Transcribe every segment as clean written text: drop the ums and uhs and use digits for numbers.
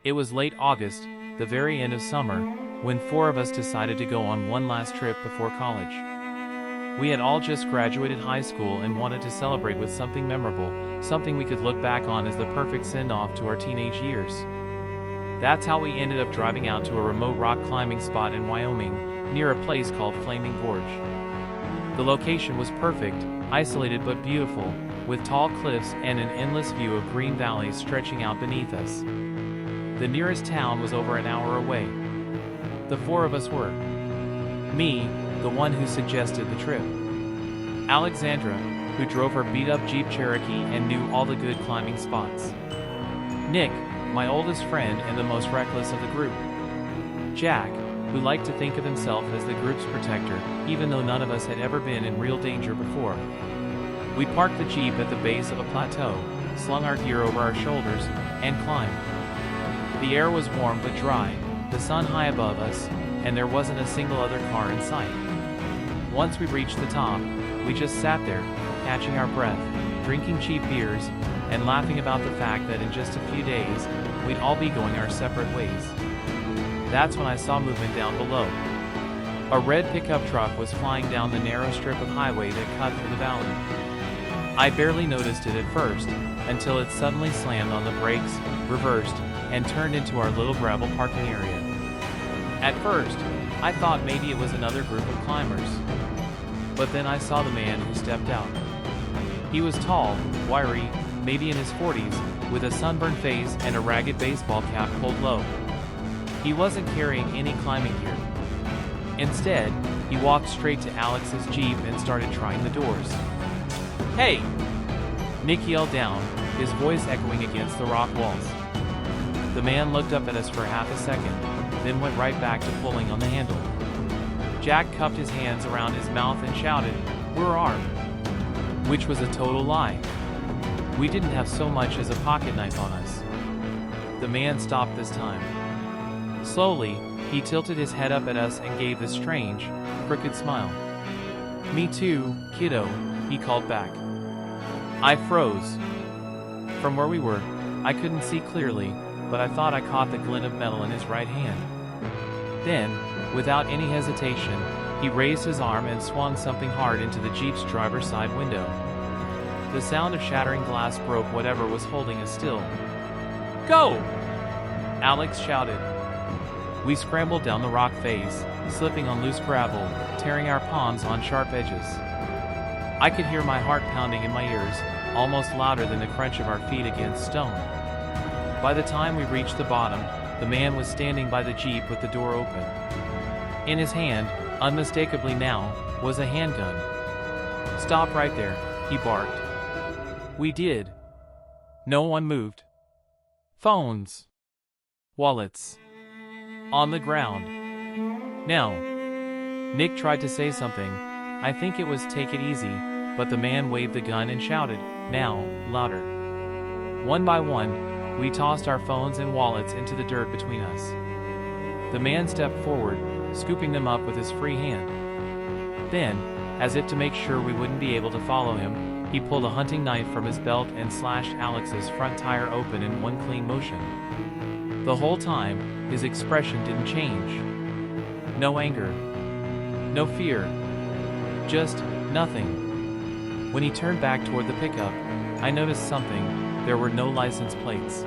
It was late August, the very end of summer, when four of us decided to go on one last trip before college. We had all just graduated high school and wanted to celebrate with something memorable, something we could look back on as the perfect send-off to our teenage years. That's how we ended up driving out to a remote rock climbing spot in Wyoming, near a place called Flaming Gorge. The location was perfect, isolated but beautiful, with tall cliffs and an endless view of green valleys stretching out beneath us. The nearest town was over an hour away. The four of us were: me, the one who suggested the trip; Alexandra, who drove her beat-up Jeep Cherokee and knew all the good climbing spots; Nick, my oldest friend and the most reckless of the group; Jack, who liked to think of himself as the group's protector, even though none of us had ever been in real danger before. We parked the Jeep at the base of a plateau, slung our gear over our shoulders, and climbed. The air was warm but dry, the sun high above us, and there wasn't a single other car in sight. Once we reached the top, we just sat there, catching our breath, drinking cheap beers, and laughing about the fact that in just a few days, we'd all be going our separate ways. That's when I saw movement down below. A red pickup truck was flying down the narrow strip of highway that cut through the valley. I barely noticed it at first, until it suddenly slammed on the brakes, reversed, and turned into our little gravel parking area. At first, I thought maybe it was another group of climbers. But then I saw the man who stepped out. He was tall, wiry, maybe in his 40s, with a sunburned face and a ragged baseball cap pulled low. He wasn't carrying any climbing gear. Instead, he walked straight to Alex's Jeep and started trying the doors. "Hey!" Nick yelled down, his voice echoing against the rock walls. The man looked up at us for half a second, then went right back to pulling on the handle. Jack cupped his hands around his mouth and shouted, "We're armed," which was a total lie. We didn't have so much as a pocket knife on us. The man stopped this time. Slowly, he tilted his head up at us and gave this strange, crooked smile. "Me too, kiddo," he called back. I froze. From where we were, I couldn't see clearly, but I thought I caught the glint of metal in his right hand. Then, without any hesitation, he raised his arm and swung something hard into the Jeep's driver's side window. The sound of shattering glass broke whatever was holding us still. "Go!" Alex shouted. We scrambled down the rock face, slipping on loose gravel, tearing our palms on sharp edges. I could hear my heart pounding in my ears, almost louder than the crunch of our feet against stone. By the time we reached the bottom, the man was standing by the Jeep with the door open. In his hand, unmistakably now, was a handgun. "Stop right there," he barked. We did. No one moved. Phones. Wallets. On the ground. Now. Nick tried to say something. I think it was "take it easy," but the man waved the gun and shouted, now, louder. One by one, we tossed our phones and wallets into the dirt between us. The man stepped forward, scooping them up with his free hand. Then, as if to make sure we wouldn't be able to follow him, he pulled a hunting knife from his belt and slashed Alex's front tire open in one clean motion. The whole time, his expression didn't change. No anger. No fear. Just nothing. When he turned back toward the pickup, I noticed something. There were no license plates.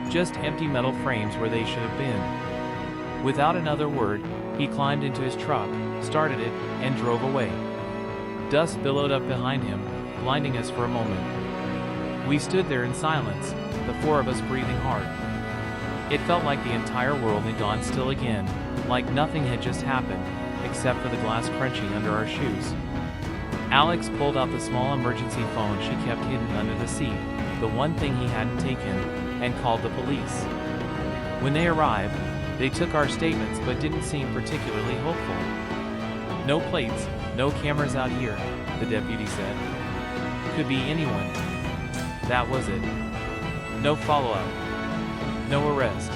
Just empty metal frames where they should have been. Without another word, he climbed into his truck, started it, and drove away. Dust billowed up behind him, blinding us for a moment. We stood there in silence, the four of us breathing hard. It felt like the entire world had gone still again, like nothing had just happened, except for the glass crunching under our shoes. Alex pulled out the small emergency phone she kept hidden under the seat, the one thing he hadn't taken, and called the police. When they arrived, they took our statements but didn't seem particularly hopeful. "No plates, no cameras out here," the deputy said. "Could be anyone." That was it. No follow-up. No arrest.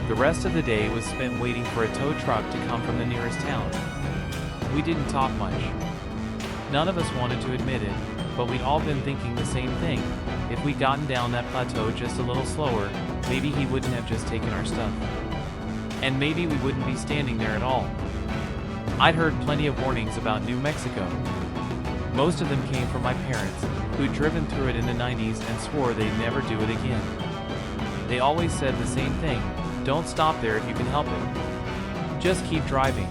The rest of the day was spent waiting for a tow truck to come from the nearest town. We didn't talk much. None of us wanted to admit it, but we'd all been thinking the same thing. If we'd gotten down that plateau just a little slower, maybe he wouldn't have just taken our stuff. And maybe we wouldn't be standing there at all. I'd heard plenty of warnings about New Mexico. Most of them came from my parents, who'd driven through it in the 90s and swore they'd never do it again. They always said the same thing: don't stop there if you can help it. Just keep driving.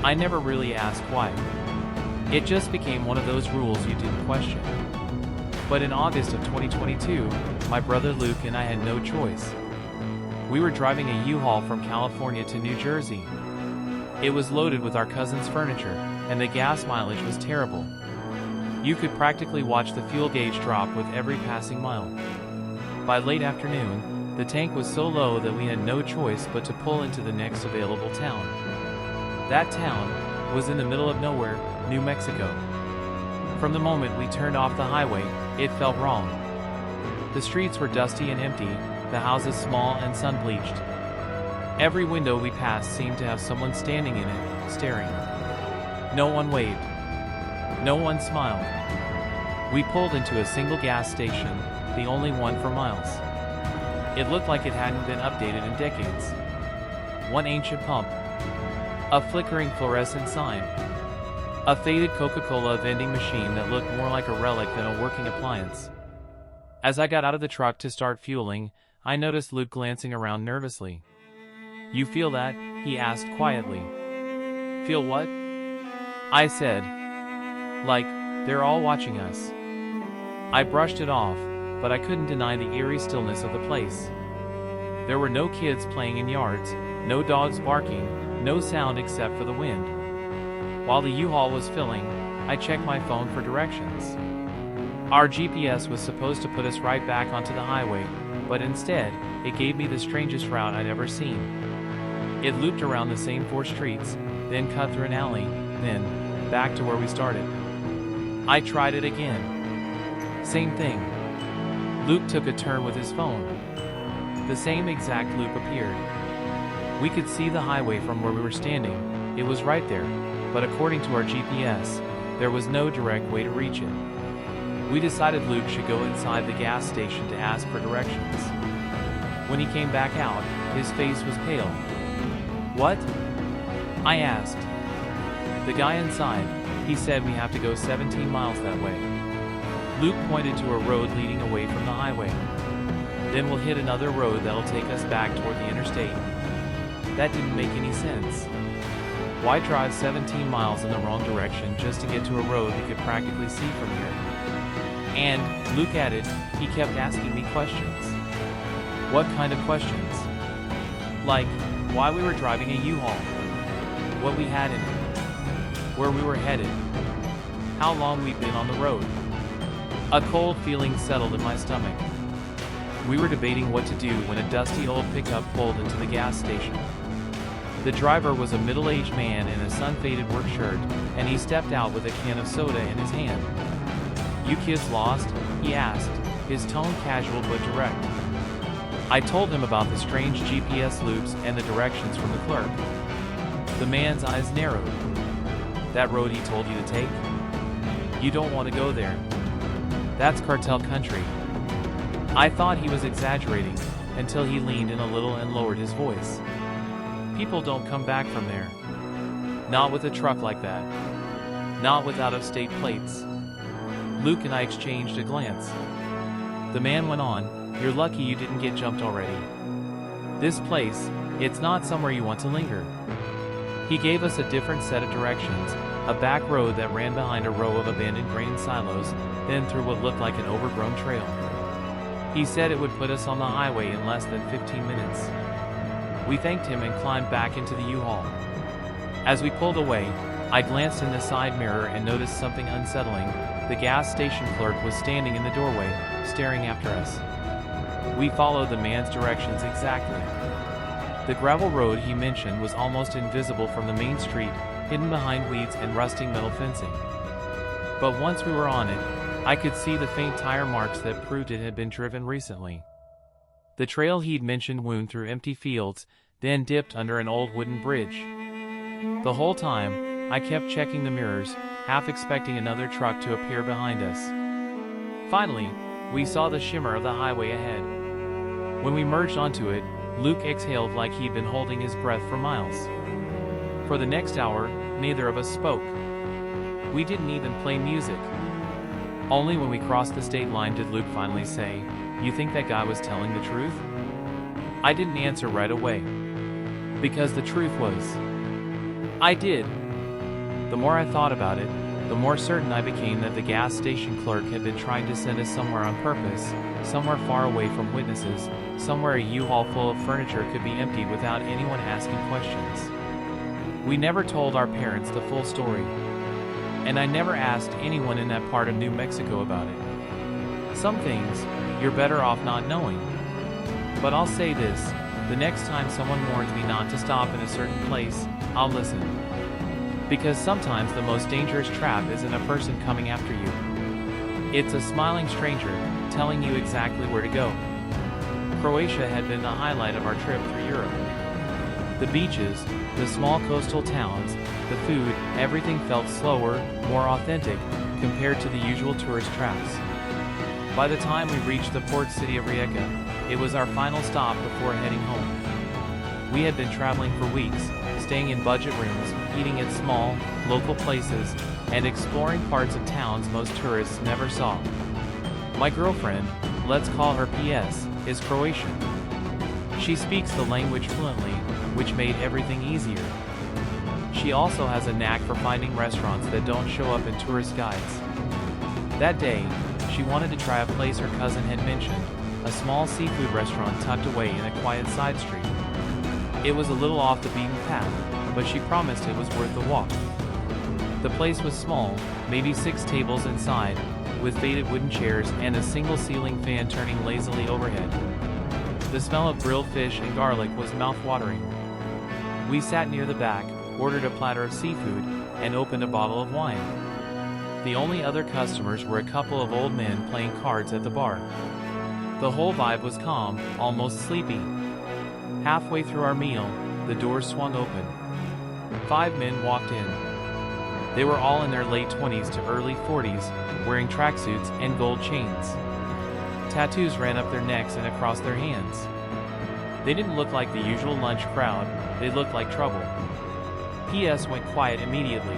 I never really asked why. It just became one of those rules you didn't question. But in August of 2022, my brother Luke and I had no choice. We were driving a U-Haul from California to New Jersey. It was loaded with our cousin's furniture, and the gas mileage was terrible. You could practically watch the fuel gauge drop with every passing mile. By late afternoon, the tank was so low that we had no choice but to pull into the next available town. That town was in the middle of nowhere, New Mexico. From the moment we turned off the highway, it felt wrong. The streets were dusty and empty, the houses small and sun-bleached. Every window we passed seemed to have someone standing in it, staring. No one waved. No one smiled. We pulled into a single gas station, the only one for miles. It looked like it hadn't been updated in decades. One ancient pump. A flickering fluorescent sign. A faded Coca-Cola vending machine that looked more like a relic than a working appliance. As I got out of the truck to start fueling, I noticed Luke glancing around nervously. "You feel that?" he asked quietly. "Feel what?" I said. "Like, they're all watching us." I brushed it off, but I couldn't deny the eerie stillness of the place. There were no kids playing in yards, no dogs barking, no sound except for the wind. While the U-Haul was filling, I checked my phone for directions. Our GPS was supposed to put us right back onto the highway, but instead, it gave me the strangest route I'd ever seen. It looped around the same 4 streets, then cut through an alley, then back to where we started. I tried it again. Same thing. Luke took a turn with his phone. The same exact loop appeared. We could see the highway from where we were standing. It was right there, but according to our GPS, there was no direct way to reach it. We decided Luke should go inside the gas station to ask for directions. When he came back out, his face was pale. "What?" I asked. "The guy inside, he said we have to go 17 miles that way." Luke pointed to a road leading away from the highway. "Then we'll hit another road that'll take us back toward the interstate." That didn't make any sense. Why drive 17 miles in the wrong direction just to get to a road we could practically see from here? And, Luke added, he kept asking me questions. What kind of questions? Like, why we were driving a U-Haul, what we had in it, where we were headed, how long we'd been on the road. A cold feeling settled in my stomach. We were debating what to do when a dusty old pickup pulled into the gas station. The driver was a middle-aged man in a sun-faded work shirt, and he stepped out with a can of soda in his hand. "You kids lost?" he asked, his tone casual but direct. I told him about the strange GPS loops and the directions from the clerk. The man's eyes narrowed. "That road he told you to take? You don't want to go there. That's cartel country." I thought he was exaggerating, until he leaned in a little and lowered his voice. "People don't come back from there. Not with a truck like that. Not with out-of-state plates." Luke and I exchanged a glance. The man went on, "You're lucky you didn't get jumped already. This place, it's not somewhere you want to linger." He gave us a different set of directions, a back road that ran behind a row of abandoned grain silos, then through what looked like an overgrown trail. He said it would put us on the highway in less than 15 minutes. We thanked him and climbed back into the U-Haul. As we pulled away, I glanced in the side mirror and noticed something unsettling. The gas station clerk was standing in the doorway, staring after us. We followed the man's directions exactly. The gravel road he mentioned was almost invisible from the main street, hidden behind weeds and rusting metal fencing. But once we were on it, I could see the faint tire marks that proved it had been driven recently. The trail he'd mentioned wound through empty fields, then dipped under an old wooden bridge. The whole time, I kept checking the mirrors, half expecting another truck to appear behind us. Finally, we saw the shimmer of the highway ahead. When we merged onto it, Luke exhaled like he'd been holding his breath for miles. For the next hour, neither of us spoke. We didn't even play music. Only when we crossed the state line did Luke finally say, "You think that guy was telling the truth?" I didn't answer right away. Because the truth was, I did. The more I thought about it, the more certain I became that the gas station clerk had been trying to send us somewhere on purpose, somewhere far away from witnesses, somewhere a U-Haul full of furniture could be emptied without anyone asking questions. We never told our parents the full story. And I never asked anyone in that part of New Mexico about it. Some things, you're better off not knowing. But I'll say this, the next time someone warns me not to stop in a certain place, I'll listen. Because sometimes the most dangerous trap isn't a person coming after you. It's a smiling stranger, telling you exactly where to go. Croatia had been the highlight of our trip through Europe. The beaches, the small coastal towns, the food, everything felt slower, more authentic, compared to the usual tourist traps. By the time we reached the port city of Rijeka, it was our final stop before heading home. We had been traveling for weeks, staying in budget rooms, eating at small, local places, and exploring parts of towns most tourists never saw. My girlfriend, let's call her PS, is Croatian. She speaks the language fluently, which made everything easier. She also has a knack for finding restaurants that don't show up in tourist guides. That day, she wanted to try a place her cousin had mentioned, a small seafood restaurant tucked away in a quiet side street. It was a little off the beaten path, but she promised it was worth the walk. The place was small, maybe 6 tables inside, with faded wooden chairs and a single ceiling fan turning lazily overhead. The smell of grilled fish and garlic was mouth-watering. We sat near the back, ordered a platter of seafood, and opened a bottle of wine. The only other customers were a couple of old men playing cards at the bar. The whole vibe was calm, almost sleepy. Halfway through our meal, the doors swung open. 5 men walked in. They were all in their late 20s to early 40s, wearing tracksuits and gold chains. Tattoos ran up their necks and across their hands. They didn't look like the usual lunch crowd, they looked like trouble. PS went quiet immediately.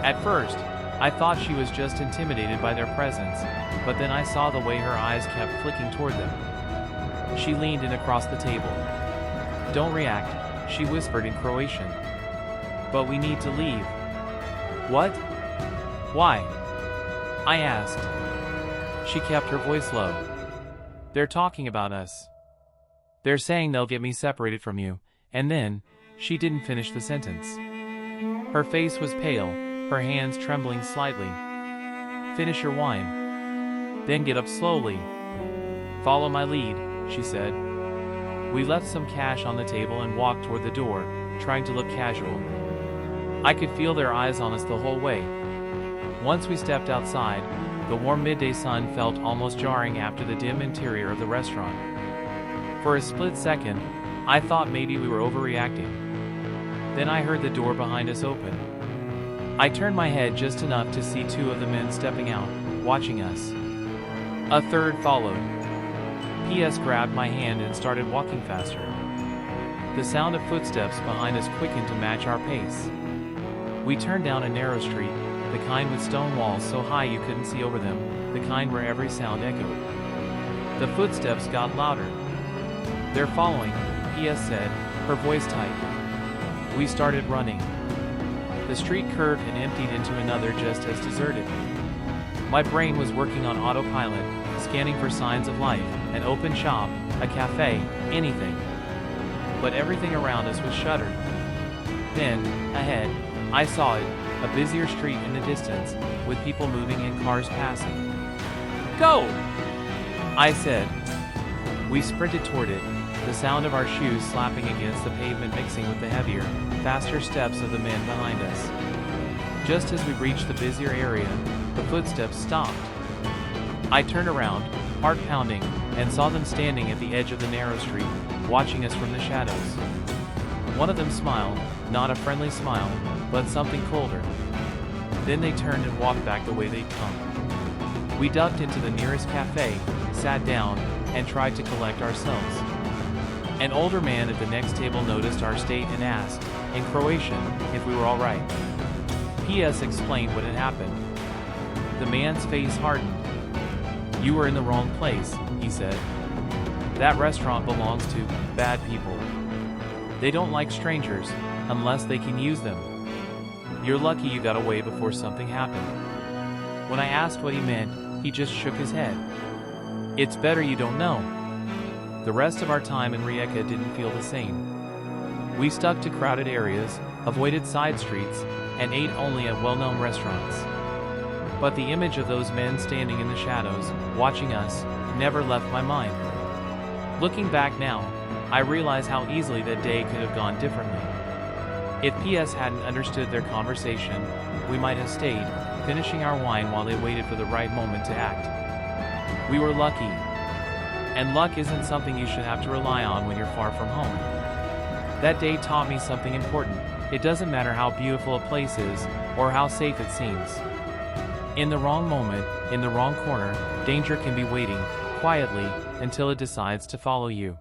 At first, I thought she was just intimidated by their presence, but then I saw the way her eyes kept flicking toward them. She leaned in across the table. "Don't react," she whispered in Croatian. "But we need to leave." "What? Why?" I asked. She kept her voice low. "They're talking about us. They're saying they'll get me separated from you," and then, she didn't finish the sentence. Her face was pale, her hands trembling slightly. "Finish your wine. Then get up slowly. Follow my lead," she said. We left some cash on the table and walked toward the door, trying to look casual. I could feel their eyes on us the whole way. Once we stepped outside, the warm midday sun felt almost jarring after the dim interior of the restaurant. For a split second, I thought maybe we were overreacting. Then I heard the door behind us open. I turned my head just enough to see 2 of the men stepping out, watching us. A third followed. PS grabbed my hand and started walking faster. The sound of footsteps behind us quickened to match our pace. We turned down a narrow street, the kind with stone walls so high you couldn't see over them, the kind where every sound echoed. The footsteps got louder. "They're following," PS said, her voice tight. We started running. The street curved and emptied into another just as deserted. My brain was working on autopilot, scanning for signs of life, an open shop, a cafe, anything. But everything around us was shuttered. Then, ahead, I saw it, a busier street in the distance, with people moving and cars passing. "Go!" I said. We sprinted toward it, the sound of our shoes slapping against the pavement mixing with the heavier, faster steps of the men behind us. Just as we reached the busier area, the footsteps stopped. I turned around, heart pounding, and saw them standing at the edge of the narrow street, watching us from the shadows. One of them smiled, not a friendly smile, but something colder. Then they turned and walked back the way they'd come. We ducked into the nearest cafe, sat down, and tried to collect ourselves. An older man at the next table noticed our state and asked, in Croatian, if we were all right. PS explained what had happened. The man's face hardened. "You were in the wrong place," he said. "That restaurant belongs to bad people. They don't like strangers, unless they can use them. You're lucky you got away before something happened." When I asked what he meant, he just shook his head. "It's better you don't know." The rest of our time in Rijeka didn't feel the same. We stuck to crowded areas, avoided side streets, and ate only at well-known restaurants. But the image of those men standing in the shadows, watching us, never left my mind. Looking back now, I realize how easily that day could have gone differently. If PS hadn't understood their conversation, we might have stayed, finishing our wine while they waited for the right moment to act. We were lucky. And luck isn't something you should have to rely on when you're far from home. That day taught me something important. It doesn't matter how beautiful a place is, or how safe it seems. In the wrong moment, in the wrong corner, danger can be waiting, quietly, until it decides to follow you.